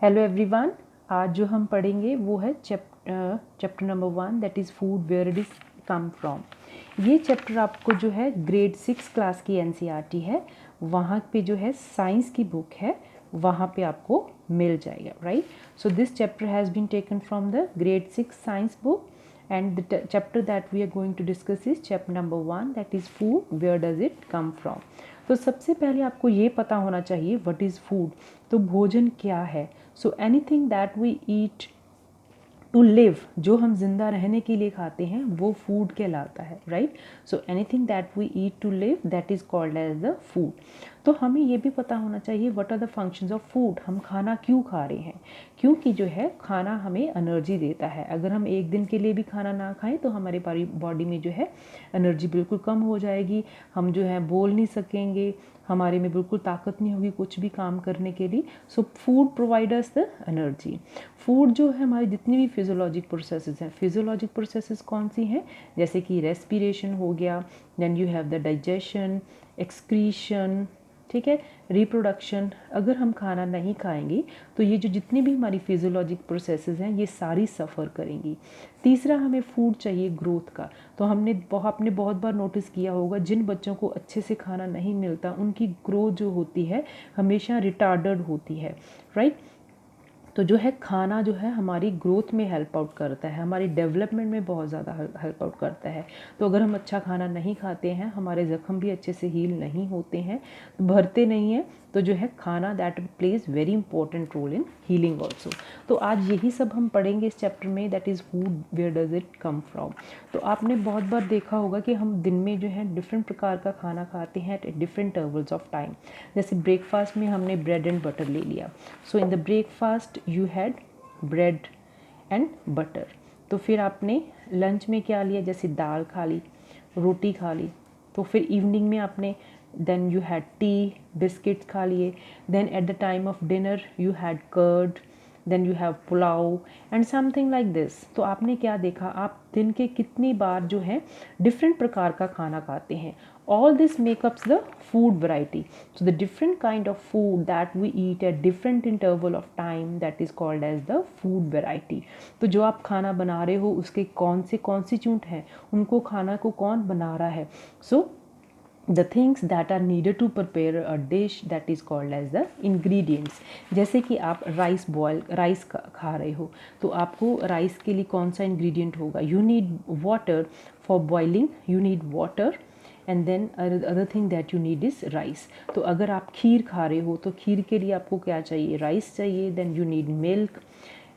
Hello everyone, आज जो हम पढ़ेंगे वो है chapter number 1 that is food where it is come from. ये चैप्टर आपको जो है ग्रेड 6 क्लास की एनसीईआरटी है, वहाँ पे जो है साइंस की बुक है, वहाँ पे आपको मिल जाएगा, right. So this chapter has been taken from the grade 6 science book and the chapter that we are going to discuss is chapter number 1 that is food where does it come from। तो सबसे पहले आपको ये पता होना चाहिए what is food. तो भोजन क्या है। So anything that we eat to live, जो हम जिंदा रहने के लिए खाते हैं वो फूड कहलाता है, right. So anything that we eat to live that is called as the food. तो हमें ये भी पता होना चाहिए what are the functions of food, हम खाना क्यों खा रहे हैं। क्योंकि जो है खाना हमें एनर्जी देता है। अगर हम एक दिन के लिए भी खाना ना खाएं तो हमारे बॉडी में जो है एनर्जी बिल्कुल कम हो जाएगी, हम जो है बोल नहीं सकेंगे, हमारे में बिल्कुल ताकत नहीं होगी कुछ भी काम करने के लिए। So food providers the energy. Food जो है हमारी जितनी भी फिजियोलॉजिक प्रोसेसेस हैं, फिजियोलॉजिक प्रोसेसेस कौन सी हैं, जैसे कि रेस्पिरेशन हो गया, then you have the digestion, excretion, ठीक है, रिप्रोडक्शन। अगर हम खाना नहीं खाएंगे तो ये जो जितनी भी हमारी फिजियोलॉजिक प्रोसेसेस हैं ये सारी सफ़र करेंगी। तीसरा, हमें फूड चाहिए ग्रोथ का। तो आपने बहुत बार नोटिस किया होगा जिन बच्चों को अच्छे से खाना नहीं मिलता उनकी ग्रोथ जो होती है हमेशा रिटार्डेड होती है, राइट। तो जो है खाना जो है हमारी ग्रोथ में हेल्प आउट करता है, हमारी डेवलपमेंट में बहुत ज़्यादा हेल्प आउट करता है। तो अगर हम अच्छा खाना नहीं खाते हैं हमारे ज़ख्म भी अच्छे से हील नहीं होते हैं, भरते नहीं हैं। तो जो है खाना that plays very important role in healing also. तो आज यही सब हम पढ़ेंगे इस चैप्टर में, that is food where does it come from. तो आपने बहुत बार देखा होगा कि हम दिन में जो है डिफरेंट प्रकार का खाना खाते हैं at different intervals of time. जैसे ब्रेकफास्ट में हमने ब्रेड एंड बटर ले लिया। So in the breakfast you had bread and butter. तो फिर आपने लंच में क्या लिया, जैसे दाल खा ली, रोटी खा ली। तो फिर इवनिंग में आपने then you had tea, biscuits खा लिए। Then at the time of dinner you had curd, then you have pulao and something like this. तो आपने क्या देखा, आप दिन के कितनी बार जो है डिफरेंट प्रकार का खाना खाते हैं। All this makes up the food variety. So the different kind of food that we eat at different interval of time that is called as the food variety. तो जो आप खाना बना रहे हो उसके कौन से कॉन्स्टिट्यूंट हैं, उनको खाना को कौन बना रहा है। So the things that are needed to prepare a dish that is called as the ingredients। जैसे कि आप राइस खा रहे हो तो आपको राइस के लिए कौन सा इंग्रेडिएंट होगा, you need water for boiling, you need water and then other thing that you need is rice. तो अगर आप खीर खा रहे हो तो खीर के लिए आपको क्या चाहिए, राइस चाहिए, then you need milk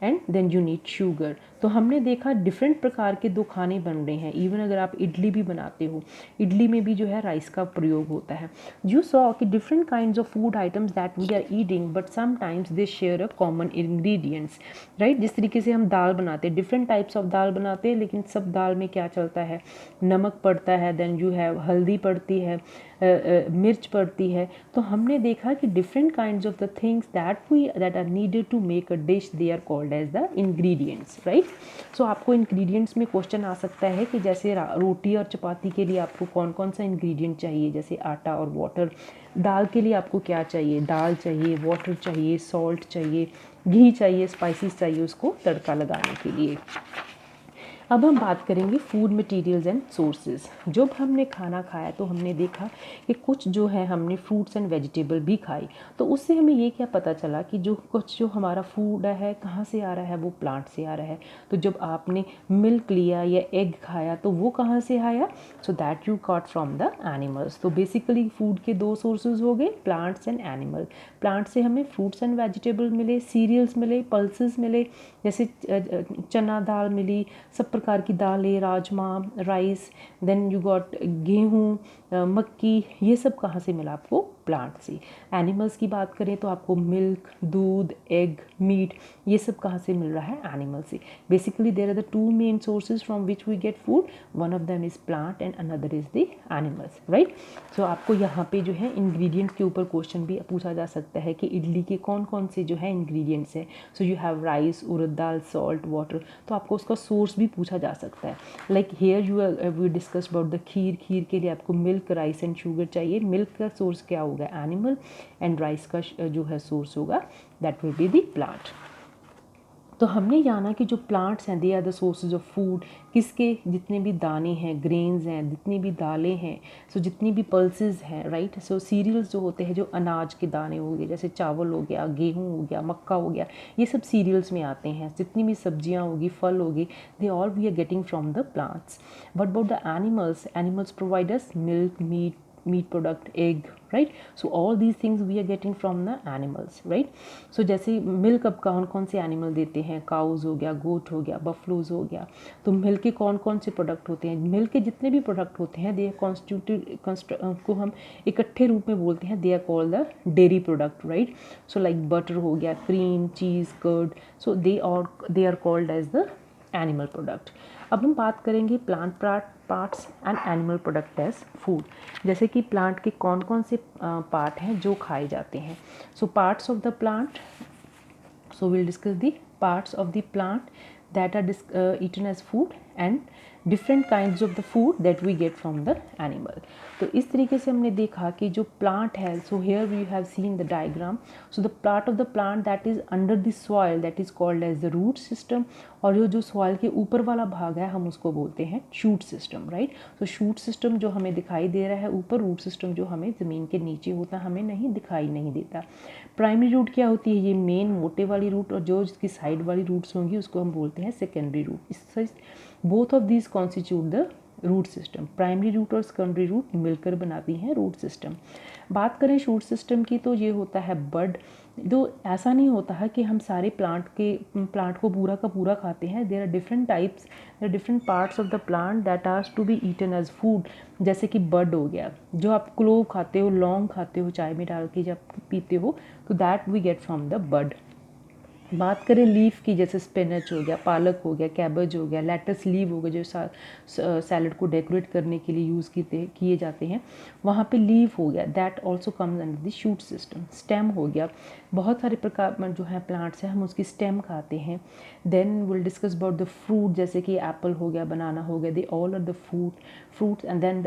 and then you need sugar. तो हमने देखा डिफरेंट प्रकार के दो खाने बन रहे हैं। इवन अगर आप इडली भी बनाते हो, इडली में भी जो है राइस का प्रयोग होता है। यू सॉ कि different kinds of food items that we are eating but sometimes they share a common ingredients, right. जिस तरीके से हम दाल बनाते हैं, डिफरेंट टाइप्स ऑफ दाल बनाते हैं, लेकिन सब दाल में क्या चलता है, नमक पड़ता है, देन यू हैव हल्दी पड़ती है, मिर्च पड़ती है। तो हमने देखा कि different kinds of the things that are needed to make a dish they are called as the ingredients, right. So आपको इंग्रेडिएंट्स में क्वेश्चन आ सकता है कि जैसे रोटी और चपाती के लिए आपको कौन कौन सा इंग्रेडिएंट चाहिए, जैसे आटा और वाटर। दाल के लिए आपको क्या चाहिए, दाल चाहिए, वाटर चाहिए, सॉल्ट चाहिए, घी चाहिए, स्पाइसेस चाहिए उसको तड़का लगाने के लिए। अब हम बात करेंगे फूड मटेरियल्स एंड सोर्सेज। जब हमने खाना खाया तो हमने देखा कि कुछ जो है हमने फ्रूट्स एंड वेजिटेबल भी खाई। तो उससे हमें ये क्या पता चला कि जो हमारा फूड है कहाँ से आ रहा है, वो प्लांट से आ रहा है। तो जब आपने मिल्क लिया या एग खाया तो वो कहाँ से आया, so that you got from the animals. तो बेसिकली फूड के दो सोर्सेज हो गए, प्लांट्स एंड एनिमल। प्लांट से हमें फ्रूट्स एंड वेजिटेबल मिले, सीरियल्स मिले, पल्सेस मिले, जैसे चना दाल मिली, सब प्रकार की दालें, राजमा, राइस, देन यू गॉट गेहूँ, मक्की, ये सब कहाँ से मिला आपको, प्लांट से। एनिमल्स की बात करें तो आपको मिल्क, दूध, एग, मीट, ये सब कहाँ से मिल रहा है, एनिमल से। Basically there are the two main sources from which we get food, one of them is plant and another is the animals, right. So आपको यहाँ पे जो है इंग्रेडिएंट्स के ऊपर क्वेश्चन भी पूछा जा सकता है कि इडली के कौन कौन से जो है इंग्रेडिएंट्स हैं। So you have rice, urad dal, salt, water. तो आपको उसका सोर्स भी पूछा जा सकता है। Like here we discuss about the kheer. Kheer के लिए आपको मिल्क, राइस एंड शुगर चाहिए। मिल्क का सोर्स क्या हो होगा एनिमल एंड राइस का जो है सोर्स होगा that will be the plant. तो हमने जाना कि जो प्लांट्स हैं they are the sources of food, किसके जितने भी दाने हैं, ग्रेन्स हैं, जितनी भी दालें हैं, सो जितनी भी पल्सेस हैं, राइट। सो सीरियल्स जो होते हैं, जो अनाज के दाने हो गए, जैसे चावल हो गया, गेहूँ हो गया, मक्का हो गया, ये सब सीरियल्स में आते हैं। जितनी भी सब्जियाँ होगी, फल होगी, they all we are getting from the plants. But about the animals, animals provide us milk, meat product, egg, right? So all these things we are getting from the animals, right? So जैसे milk अब कौन कौन से animal देते हैं, cause हो गया, गोट हो गया, बफलोज हो गया। तो मिल्क के कौन कौन से प्रोडक्ट होते हैं, मिल्क के जितने भी प्रोडक्ट होते हैं दे कॉन्स्टिट्यूटेड को हम इकट्ठे रूप में बोलते हैं, they are called the dairy product, right. So like butter हो गया, cream, cheese, curd, so they are called as the animal product. अब हम बात करेंगे plant parts and animal product as food. जैसे कि प्लांट के कौन कौन से पार्ट हैं जो खाए जाते हैं। So parts of the plant, so we'll discuss the parts of the plant that are eaten as food and different kinds of the food that we get from the animal. तो इस तरीके से हमने देखा कि जो प्लांट है, so here we have seen the diagram. So the part of the plant that is under the soil that is called as the root system, और जो सॉइल के ऊपर वाला भाग है हम उसको बोलते हैं शूट सिस्टम, राइट। सो शूट सिस्टम जो हमें दिखाई दे रहा है ऊपर, रूट सिस्टम जो हमें ज़मीन के नीचे होता है हमें नहीं दिखाई नहीं देता। प्राइमरी रूट क्या होती है, ये मेन मोटे वाली रूट, और जो इसकी साइड वाली रूट्स होंगी उसको हम बोलते हैं सेकेंडरी रूट। इस both of these constitute the root system. Primary root और सेकेंडरी रूट मिलकर बनाती हैं रूट सिस्टम। बात करें शूट सिस्टम की तो ये होता है बड। तो ऐसा नहीं होता है कि हम सारे प्लांट को पूरा का पूरा खाते हैं। There are different types, there are different parts of the plant that are to be eaten as food. जैसे कि बड हो गया, जो आप क्लोव खाते हो, लौंग खाते हो, चाय में डाल के जब पीते हो, तो that we get from the bud. बात करें लीफ की, जैसे स्पिनच हो गया, पालक हो गया, कैबेज हो गया, लेटस लीव हो गया, जो सैलड को डेकोरेट करने के लिए यूज़ किए जाते हैं, वहाँ पे लीफ हो गया, that also comes under the shoot system. Stem हो गया, बहुत सारे प्रकार जो है प्लांट्स हैं हम उसकी स्टेम खाते हैं। Then will discuss about the fruit, जैसे कि एप्पल हो गया, बनाना हो गया, they all are the fruits. And then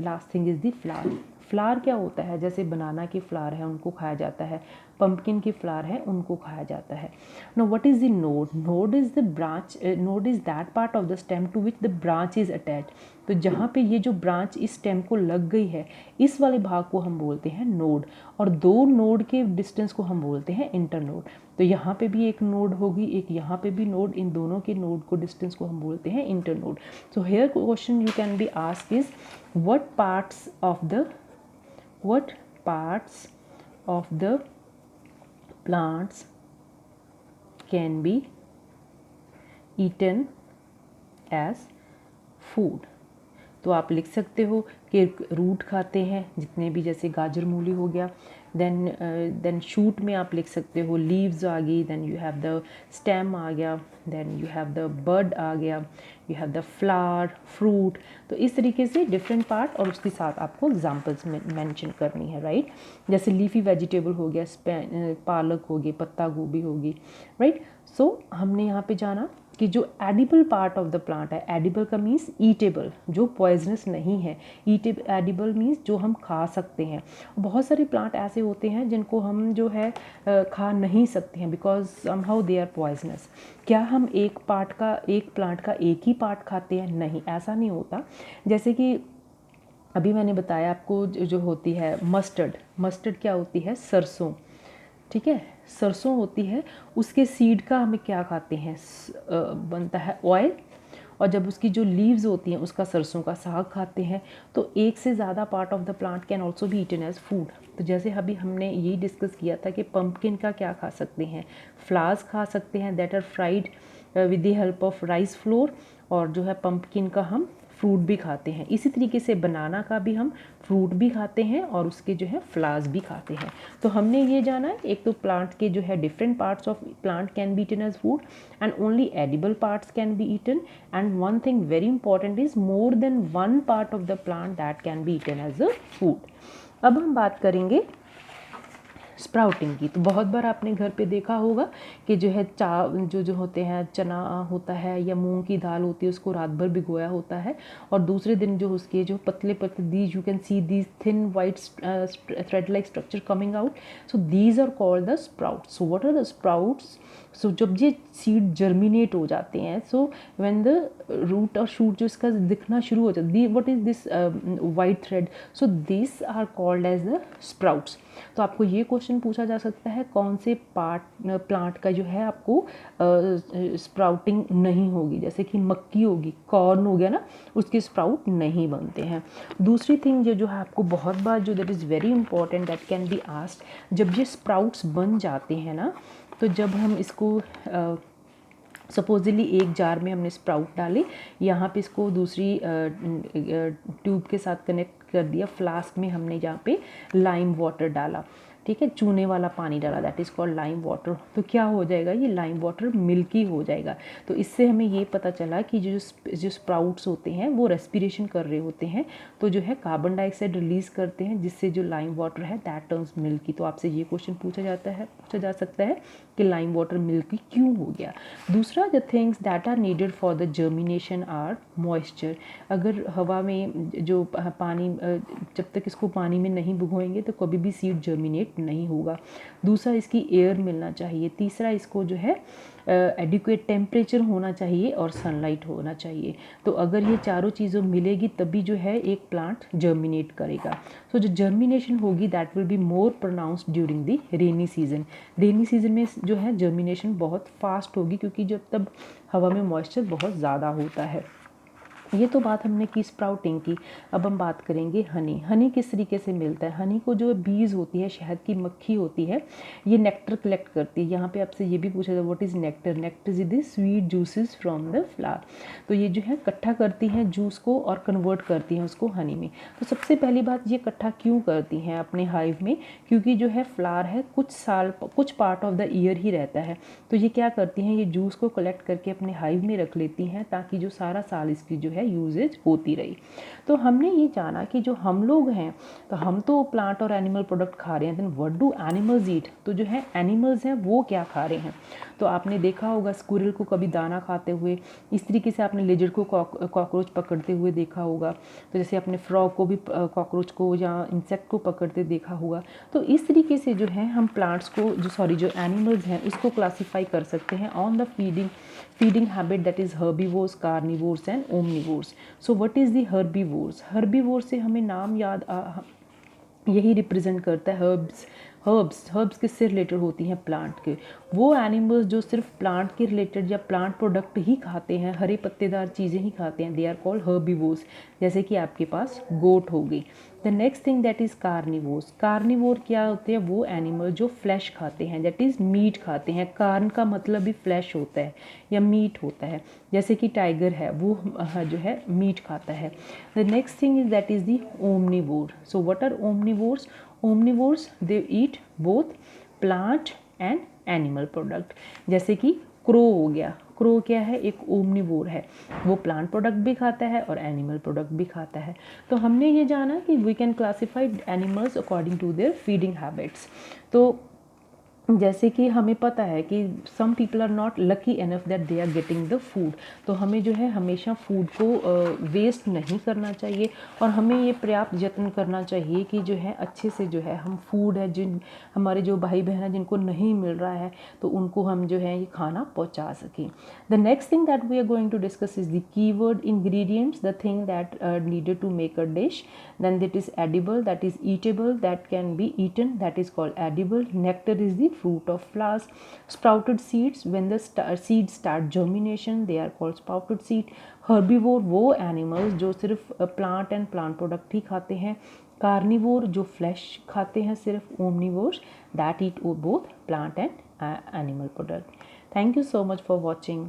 last thing is the flower. Flower क्या होता है, जैसे बनाना के फ्लावर है उनको खाया जाता है, पंपकिन के फ्लावर है उनको खाया जाता है। Know what is the node? Node is the branch, node is that part of the stem to which the branch is attach. तो जहाँ पे ये जो ब्रांच इस स्टेम को लग गई है, इस वाले भाग को हम बोलते हैं नोड, और दो नोड के डिस्टेंस को हम बोलते हैं इंटरनोड। तो यहाँ पे भी एक नोड होगी, एक यहाँ पे भी नोड, इन दोनों के नोड को डिस्टेंस को हम बोलते हैं internode. So here question you can be asked is what parts of the plants can be eaten as food? तो आप लिख सकते हो कि रूट खाते हैं जितने भी, जैसे गाजर मूली हो गया। देन शूट में आप लिख सकते हो लीव्स आ गई, then you have the stem आ गया, then you have the bud आ गया, you have the flower, fruit. तो इस तरीके से डिफरेंट पार्ट और उसके साथ आपको एग्जांपल्स मेंशन करनी है, राइट। जैसे लीफी वेजिटेबल हो गया, पालक हो गई, पत्ता गोभी होगी, राइट। सो हमने यहाँ पे जाना कि जो edible part of the plant है, एडिबल का मीन्स ईटेबल, जो पॉइजनस नहीं है। एडिबल मीन्स जो हम खा सकते हैं। बहुत सारे प्लांट ऐसे होते हैं जिनको हम जो है खा नहीं सकते हैं because somehow they are poisonous. क्या हम एक प्लांट का एक ही पार्ट खाते हैं? नहीं, ऐसा नहीं होता। जैसे कि अभी मैंने बताया आपको जो होती है मस्टर्ड क्या होती है? सरसों, ठीक है, सरसों होती है, उसके सीड का हमें क्या खाते हैं? बनता है ऑयल, और जब उसकी जो लीव्स होती हैं उसका सरसों का साग खाते हैं। तो एक से ज़्यादा part of the plant can also be eaten as food. तो जैसे अभी हमने यही डिस्कस किया था कि पंपकिन का क्या खा सकते हैं? फ्लावर्स खा सकते हैं that are fried with the help of rice flour, और जो है पंपकिन का हम फ्रूट भी खाते हैं। इसी तरीके से बनाना का भी हम फ्रूट भी खाते हैं और उसके जो है फ्लावर्स भी खाते हैं। तो हमने ये जाना है, एक तो प्लांट के जो है different parts of plant can be eaten as food and only edible parts can be eaten, and one thing very important is more than one part of the plant that can be eaten as a food. अब हम बात करेंगे sprouting की। तो बहुत बार आपने घर पे देखा होगा कि जो है जो होते हैं चना होता है या मूंग की दाल होती है, उसको रात भर भिगोया होता है और दूसरे दिन जो उसके जो पतले पतले these, you can see these thin white thread like structure coming out, so these are called the sprouts. So what are the sprouts? So जब ये सीड जर्मिनेट हो जाते हैं, सो व्हेन द रूट और शूट जो इसका दिखना शुरू हो जाता है, what is this white thread, so this are called as the sprouts. तो आपको ये क्वेश्चन पूछा जा सकता है कौन से प्लांट का जो है आपको स्प्राउटिंग नहीं होगी, जैसे कि मक्की होगी, कॉर्न हो गया ना, उसके स्प्राउट नहीं बनते हैं। दूसरी थिंग जो है आपको बहुत बार जो that is very important that can be asked, जब ये स्प्राउट्स बन जाते हैं ना, तो जब हम इसको सपोजली एक जार में हमने स्प्राउट डाले, यहाँ पे इसको दूसरी ट्यूब के साथ कनेक्ट कर दिया, फ्लास्क में हमने यहाँ पे लाइम वाटर डाला, ठीक है, चूने वाला पानी डाला, that is called lime water. तो क्या हो जाएगा, ये लाइम वाटर मिल्की हो जाएगा। तो इससे हमें ये पता चला कि जो स्प्राउट्स होते हैं वो रेस्पिरेशन कर रहे होते हैं, तो जो है कार्बन डाइऑक्साइड रिलीज़ करते हैं, जिससे जो लाइम वाटर है दैट टर्न्स मिल्की। तो आपसे ये क्वेश्चन पूछा जा सकता है कि लाइम वाटर मिल्की क्यों हो गया। दूसरा, the things that are needed for the germination are moisture. अगर हवा में जो पानी, जब तक इसको पानी में नहीं भिगोएंगे तो कभी भी सीड जर्मिनेट नहीं होगा। दूसरा, इसकी एयर मिलना चाहिए। तीसरा, इसको जो है एडिक्वेट टेम्परेचर होना चाहिए और सनलाइट होना चाहिए। तो अगर ये चारों चीज़ें मिलेगी तभी जो है एक प्लांट जर्मिनेट करेगा। सो जो जर्मिनेशन होगी that will be more pronounced during the rainy season. Rainy season में जो है जर्मिनेशन बहुत फास्ट होगी, क्योंकि जब तब हवा में मॉइस्चर बहुत ज़्यादा होता है। ये तो बात हमने की स्प्राउटिंग की। अब हम बात करेंगे हनी। हनी किस तरीके से मिलता है? हनी को जो बीज होती है, शहद की मक्खी होती है, ये नेक्टर कलेक्ट करती है। यहाँ पे आपसे ये भी पूछा जाए what is nectar? Nectar is the sweet juices from the flower. तो ये जो है इकट्ठा करती हैं जूस को और कन्वर्ट करती हैं उसको हनी में। तो सबसे पहली बात, ये इकट्ठा क्यों करती हैं अपने हाइव में? क्योंकि जो है फ्लावर है कुछ पार्ट ऑफ द ईयर ही रहता है, तो ये क्या करती हैं, ये जूस को कलेक्ट करके अपने हाइव में रख लेती हैं, ताकि जो सारा साल इसकी जो है यूजेज होती रही। तो हमने ये जाना कि जो हम लोग हैं, तो हम तो प्लांट और एनिमल प्रोडक्ट खा रहे हैं, then what do animals eat? तो जो है एनिमल्स हैं वो क्या खा रहे हैं? तो आपने देखा होगा स्क्विरल को कभी दाना खाते हुए, इस तरीके से आपने लेजर्ड को कॉकरोच पकड़ते हुए देखा होगा। तो जैसे आपने फ्रॉग को भी कॉकरोच को या इंसेक्ट को पकड़ते देखा होगा। तो इस तरीके से जो है हम प्लांट्स को जो एनिमल्स हैं उसको क्लासीफाई कर सकते हैं on the feeding habit, that is herbivores, carnivores and omnivores. So what is the herbivores? Herbivores से हमें नाम याद यही रिप्रेजेंट करता है हर्ब्स किससे रिलेटेड होती हैं? प्लांट के। वो एनिमल्स जो सिर्फ प्लांट के रिलेटेड या प्लांट प्रोडक्ट ही खाते हैं, हरे पत्तेदार चीज़ें ही खाते हैं, दे आर कॉल्ड हर्बीवोर्स। जैसे कि आपके पास गोट हो गई। The next thing that is carnivores. Carnivore क्या होते हैं? वो एनिमल जो फ्लैश खाते हैं, दैट इज़ मीट खाते हैं। कार्न का मतलब भी फ्लैश होता है या मीट होता है। जैसे कि टाइगर है, वो जो है मीट खाता है। The next thing is that is the omnivore. So what are omnivores? Omnivores, they eat both plant and animal product। जैसे कि क्रो हो गया। क्रो क्या है? एक ओमनिवोर है, वो प्लांट प्रोडक्ट भी खाता है और एनिमल प्रोडक्ट भी खाता है। तो हमने ये जाना कि we can classify animals according to their feeding habits. तो जैसे कि हमें पता है कि some people are not lucky enough that they are getting the food. तो हमें जो है हमेशा फूड को वेस्ट नहीं करना चाहिए, और हमें ये पर्याप्त यत्न करना चाहिए कि जो है अच्छे से जो है हम फूड है, जिन हमारे जो भाई बहन हैं जिनको नहीं मिल रहा है, तो उनको हम जो है ये खाना पहुंचा सकें। The next thing that we are going to discuss is the keyword ingredients, the thing that needed to make a dish. Then that is edible, that is eatable, that can be eaten, that is called edible. Nectar is the fruit of flowers. Sprouted seeds, when the seeds start germination, they are called sprouted seed. Herbivore वो animals जो सिर्फ plant and plant product ही खाते हैं। Carnivore जो flesh खाते हैं सिर्फ। Omnivores that eat both plant and animal product. Thank you so much for watching.